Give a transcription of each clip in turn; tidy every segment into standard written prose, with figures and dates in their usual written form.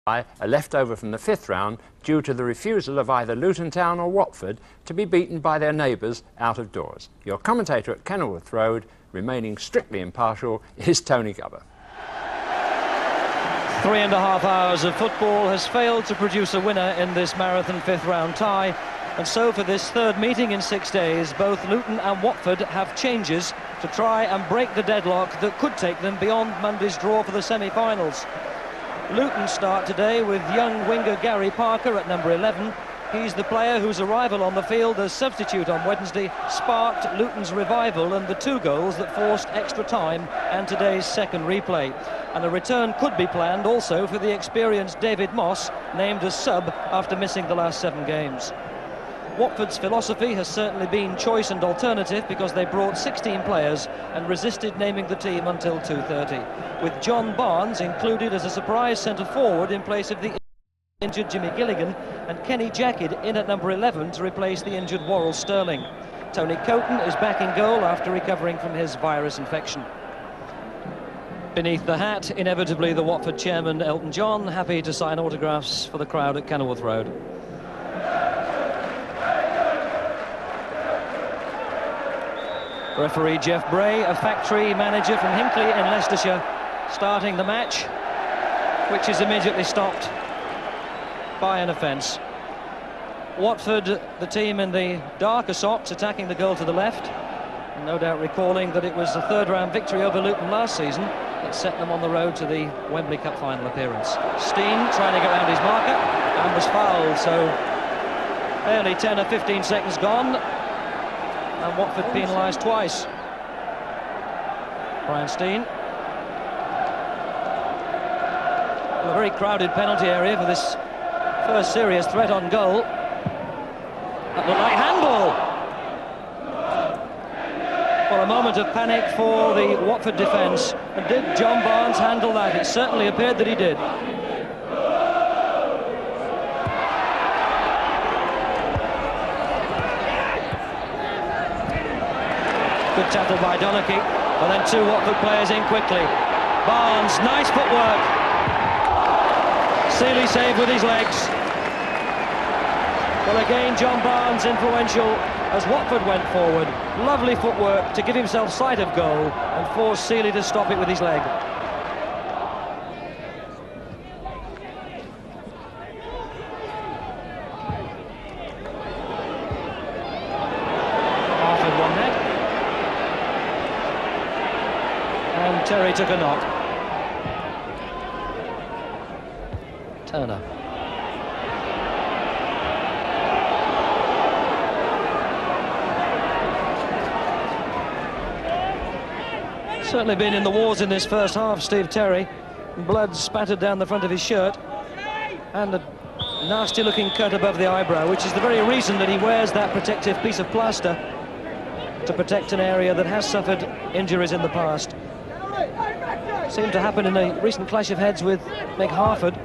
A leftover from the 5th round due to the refusal of either Luton Town or Watford to be beaten by their neighbours out of doors. Your commentator at Kenilworth Road, remaining strictly impartial, is Tony Gubber. 3.5 hours of football has failed to produce a winner in this marathon 5th round tie, and so for this third meeting in 6 days, both Luton and Watford have changes to try and break the deadlock that could take them beyond Monday's draw for the semi-finals. Luton start today with young winger Gary Parker at number 11. He's the player whose arrival on the field as substitute on Wednesday sparked Luton's revival and the 2 goals that forced extra time and today's second replay. And a return could be planned also for the experienced David Moss, named as sub after missing the last 7 games. Watford's philosophy has certainly been choice and alternative, because they brought 16 players and resisted naming the team until 2:30, with John Barnes included as a surprise centre-forward in place of the injured Jimmy Gilligan, and Kenny Jackett in at number 11 to replace the injured Worrell Sterling. Tony Coton is back in goal after recovering from his virus infection. Beneath the hat, inevitably the Watford chairman Elton John, happy to sign autographs for the crowd at Kenilworth Road. Referee Jeff Bray, a factory manager from Hinckley in Leicestershire, starting the match, which is immediately stopped by an offence. Watford, the team in the darker socks, attacking the goal to the left, and no doubt recalling that it was the 3rd round victory over Luton last season that set them on the road to the Wembley Cup final appearance. Steen trying to get around his marker and was fouled, so barely 10 or 15 seconds gone, and Watford penalised twice. Brian Steen. Well, a very crowded penalty area for this first serious threat on goal. That looked like handball. Well, a moment of panic for the Watford defence. And did John Barnes handle that? It certainly appeared that he did. Good tackle by Donachie, and then 2 Watford players in quickly. Barnes, nice footwork. Seeley saved with his legs. Well, again, John Barnes influential as Watford went forward. Lovely footwork to give himself sight of goal and force Seeley to stop it with his leg. Harford won that. And Terry took a knock. Turner. Certainly been in the wars in this first half, Steve Terry. Blood spattered down the front of his shirt, and a nasty looking cut above the eyebrow, which is the very reason that he wears that protective piece of plaster, to protect an area that has suffered injuries in the past. Seemed to happen in a recent clash of heads with Meg Harford.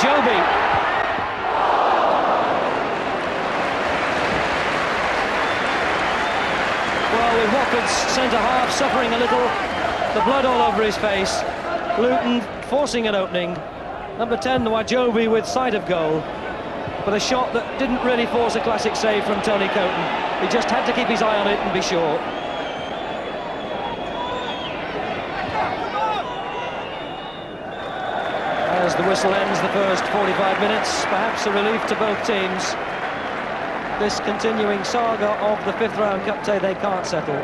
Joby. Well, with Watford's centre-half suffering a little, the blood all over his face, Luton forcing an opening. Number 10, Wajobi, with sight of goal, but a shot that didn't really force a classic save from Tony Coton. He just had to keep his eye on it and be sure. As the whistle ends the first 45 minutes, perhaps a relief to both teams. This continuing saga of the 5th round cup tie they can't settle.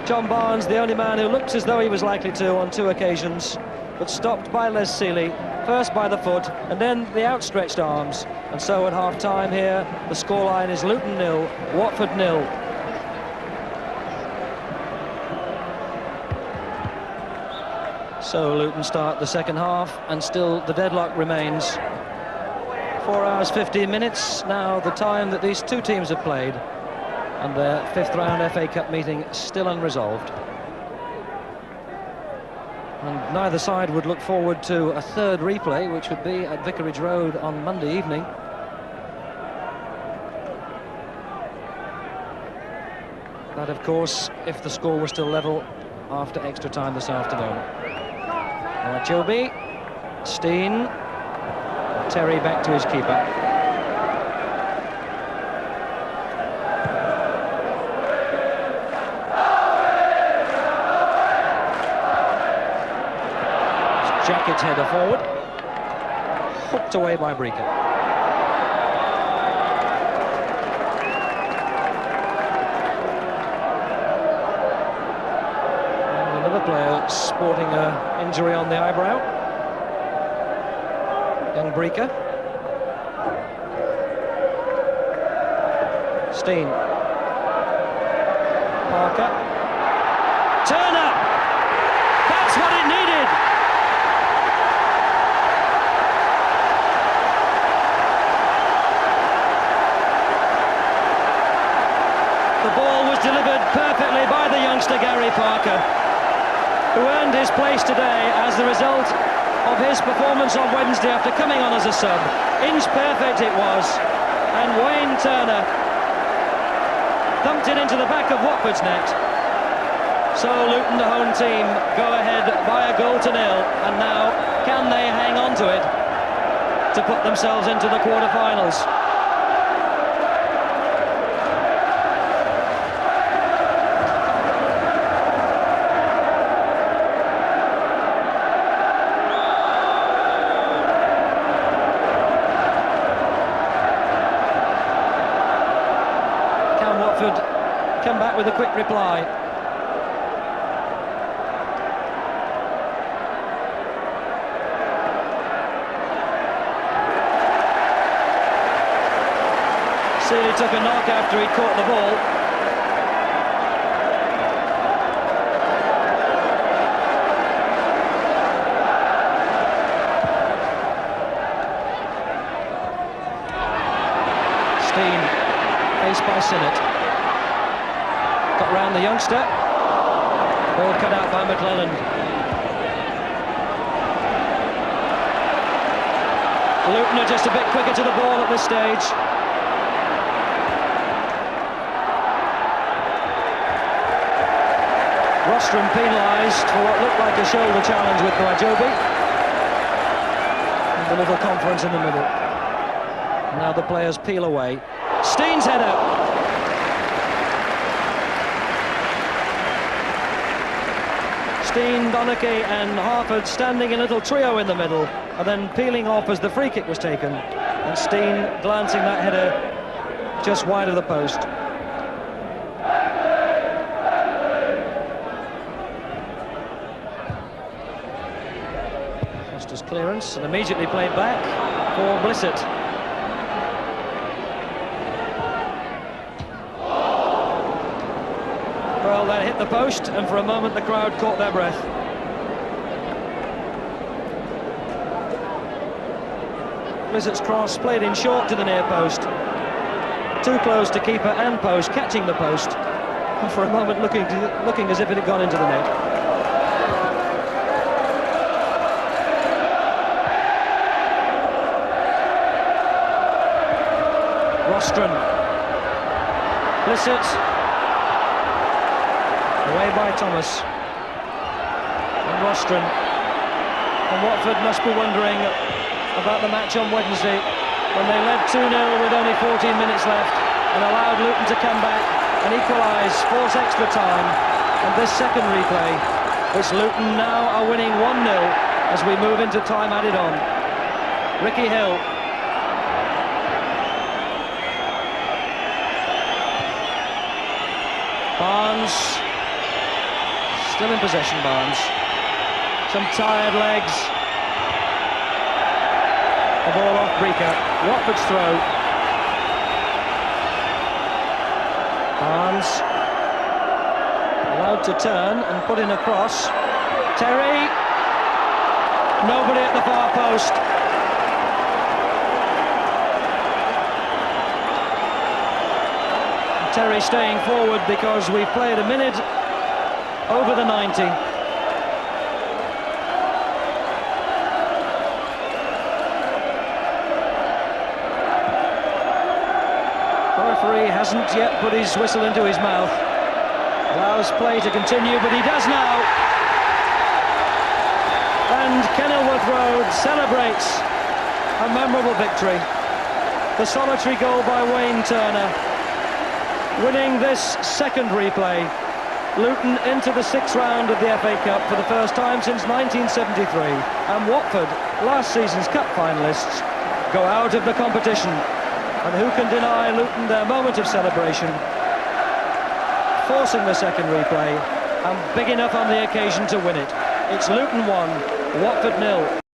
John Barnes, the only man who looks as though he was likely to on 2 occasions, but stopped by Les Seeley, first by the foot and then the outstretched arms. And so at half-time here, the scoreline is Luton 0, Watford 0. So Luton start the second half, and still the deadlock remains. 4 hours 15 minutes now, the time that these 2 teams have played, and their 5th round FA Cup meeting still unresolved. And neither side would look forward to a 3rd replay, which would be at Vicarage Road on Monday evening. That, of course, if the score was still level after extra time this afternoon. Joby, Steen, Terry back to his keeper. Jackett's header forward, hooked away by Breaker. Player sporting an injury on the eyebrow. Young Breaker. Steen. Parker. Turner! That's what it needed! The ball was delivered perfectly by the youngster Gary Parker, who earned his place today as the result of his performance on Wednesday after coming on as a sub. Inch perfect it was, and Wayne Turner thumped it into the back of Watford's net. So Luton, the home team, go ahead by a goal to nil, and now can they hang on to it to put themselves into the quarter-finals? Come back with a quick reply. Seeley took a knock after he'd caught the ball. Steen, faced by Sinnott. Got round the youngster. Ball cut out by McClelland. Luton are just a bit quicker to the ball at this stage. Rostrom penalised for what looked like a shoulder challenge with Joby. And a little conference in the middle. Now the players peel away. Steen's header. Steen, Donachie and Harford standing in a little trio in the middle, and then peeling off as the free kick was taken, and Steen glancing that header just wide of the post. Foster's clearance and immediately played back for Blissett. Well, that hit the post, and for a moment the crowd caught their breath. Blissett's cross played in short to the near post. Too close to keeper and post, catching the post, and for a moment looking as if it had gone into the net. Rostrom. Blissett. Away by Thomas. And Rostrom. And Watford must be wondering about the match on Wednesday when they led 2-0 with only 14 minutes left and allowed Luton to come back and equalise, force extra time. And this second replay, which Luton now are winning 1-0 as we move into time added on. Ricky Hill. Barnes. Still in possession, Barnes. Some tired legs. The ball off Breaker. Watford's throw. Barnes. Allowed to turn and put in a cross. Terry. Nobody at the far post. Terry staying forward because we've played a minute over the 90. The referee hasn't yet put his whistle into his mouth. Allows play to continue, but he does now. And Kenilworth Road celebrates a memorable victory. The solitary goal by Wayne Turner, winning this second replay. Luton into the sixth round of the FA Cup for the first time since 1973. And Watford, last season's cup finalists, go out of the competition. And who can deny Luton their moment of celebration? Forcing the second replay, and big enough on the occasion to win it. It's Luton 1, Watford 0.